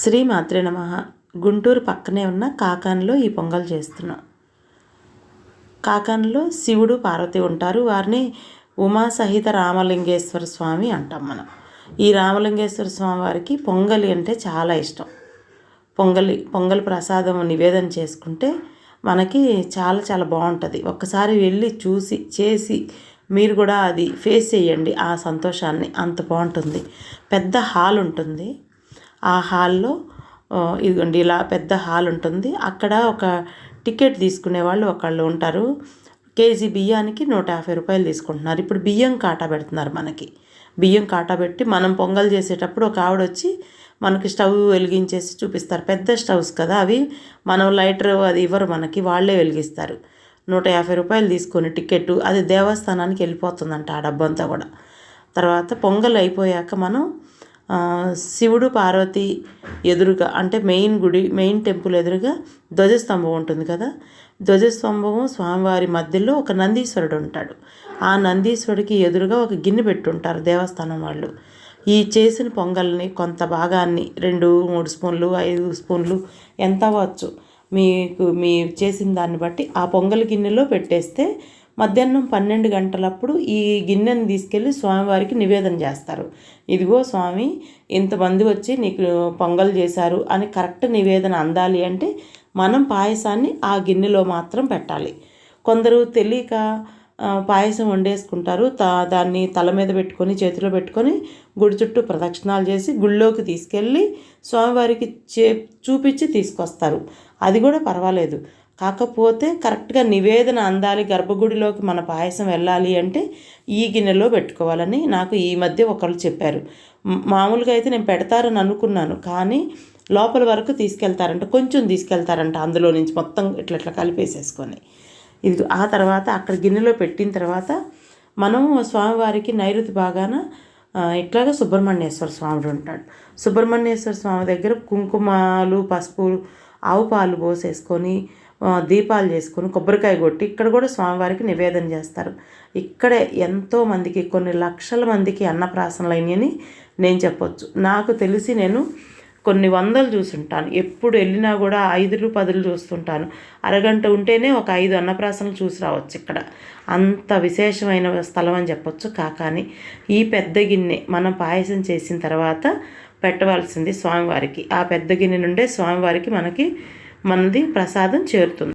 శ్రీ మాత్రే నమః. గుంటూరు పక్కనే ఉన్న కాకానిలో ఈ పొంగల్ చేస్తున్నాం. కాకానిలో శివుడు పార్వతి ఉంటారు. వారిని ఉమా సహిత రామలింగేశ్వర స్వామి అంటాం మనం. ఈ రామలింగేశ్వర స్వామి వారికి పొంగలి అంటే చాలా ఇష్టం. పొంగల్ ప్రసాదం నివేదన చేసుకుంటే మనకి చాలా చాలా బాగుంటుంది. ఒక్కసారి వెళ్ళి చూసి చేసి మీరు కూడా అది ఫేస్ చేయండి, ఆ సంతోషాన్ని. అంత బాగుంటుంది. పెద్ద హాల్ ఉంటుంది. ఆ హాల్లో ఇదిగోండి ఇలా పెద్ద హాల్ ఉంటుంది. అక్కడ ఒక టికెట్ తీసుకునే వాళ్ళు ఒకళ్ళు ఉంటారు. కేజీ బియ్యానికి 150 రూపాయలు తీసుకుంటున్నారు. ఇప్పుడు బియ్యం కాటా పెడుతున్నారు మనకి. బియ్యం కాటా పెట్టి మనం పొంగల్ చేసేటప్పుడు ఒక ఆవిడ వచ్చి మనకి స్టవ్ వెలిగించేసి చూపిస్తారు. పెద్ద స్టవ్స్ కదా అవి, మనం లైటర్ అది ఇవ్వరు మనకి, వాళ్ళే వెలిగిస్తారు. 150 రూపాయలు తీసుకొని టికెట్, అది దేవస్థానానికి వెళ్ళిపోతుందంట ఆ డబ్బంతా కూడా. తర్వాత పొంగల్ అయిపోయాక మనం శివుడు పార్వతి ఎదురుగా, అంటే మెయిన్ టెంపుల్ ఎదురుగా ధ్వజస్తంభం ఉంటుంది కదా. ధ్వజస్తంభము స్వామివారి మధ్యలో ఒక నందీశ్వరుడు ఉంటాడు. ఆ నందీశ్వరుడికి ఎదురుగా ఒక గిన్నె పెట్టుంటారు దేవస్థానం వాళ్ళు. ఈ చేసిన పొంగల్ని కొంత భాగాన్ని 2-3 స్పూన్లు 5 స్పూన్లు ఎంత అవ్వచ్చు మీ చేసిన దాన్ని బట్టి ఆ పొంగల్ గిన్నెలో పెట్టేస్తే మధ్యాహ్నం 12 గంటలప్పుడు ఈ గిన్నెని తీసుకెళ్ళి స్వామివారికి నివేదన చేస్తారు. ఇదిగో స్వామి, ఇంతమంది వచ్చి నీకు పొంగల్ చేశారు అని కరెక్ట్ నివేదన అందాలి అంటే మనం పాయసాన్ని ఆ గిన్నెలో మాత్రం పెట్టాలి. కొందరు తెలియక పాయసం వండేసుకుంటారు. దాన్ని తల మీద పెట్టుకొని చేతిలో పెట్టుకొని గుడి చుట్టూ ప్రదక్షిణాలు చేసి గుళ్ళోకి తీసుకెళ్ళి స్వామివారికి చూపించి తీసుకొస్తారు. అది కూడా పర్వాలేదు. కాకపోతే కరెక్ట్గా నివేదన అందాలి, గర్భగుడిలోకి మన పాయసం వెళ్ళాలి అంటే ఈ గిన్నెలో పెట్టుకోవాలని నాకు ఈ మధ్య ఒకళ్ళు చెప్పారు. మామూలుగా అయితే నేను పెడతారని అనుకున్నాను, కానీ లోపల వరకు తీసుకెళ్తారంట, కొంచెం తీసుకెళ్తారంట అందులో నుంచి మొత్తం ఇట్లా కలిపేసేసుకొని. ఇది ఆ తర్వాత అక్కడ గిన్నెలో పెట్టిన తర్వాత మనం స్వామివారికి నైరుతి భాగాన ఇట్లాగా సుబ్రహ్మణ్యేశ్వర స్వామి ఉంటాడు. సుబ్రహ్మణ్యేశ్వర స్వామి దగ్గర కుంకుమాలు, పసుపు, ఆవు పాలు పోసేసుకొని దీపాలు చేసుకొని కొబ్బరికాయ కొట్టి ఇక్కడ కూడా స్వామివారికి నివేదన చేస్తారు. ఇక్కడే ఎంతోమందికి, కొన్ని లక్షల మందికి అన్నప్రాసనలు అయినాయని నేను చెప్పొచ్చు. నాకు తెలిసి నేను కొన్ని వందలు చూసుంటాను. ఎప్పుడు వెళ్ళినా కూడా 5-10 చూస్తుంటాను. అరగంట ఉంటేనే ఒక 5 అన్నప్రాసనలు చూసి రావచ్చు. ఇక్కడ అంత విశేషమైన స్థలం అని చెప్పొచ్చు కాకాని. ఈ పెద్ద గిన్నె మనం పాయసం చేసిన తర్వాత పెట్టవలసింది స్వామివారికి. ఆ పెద్ద గిన్నె నుండే స్వామివారికి మనది ప్రసాదం చేరుతుంది.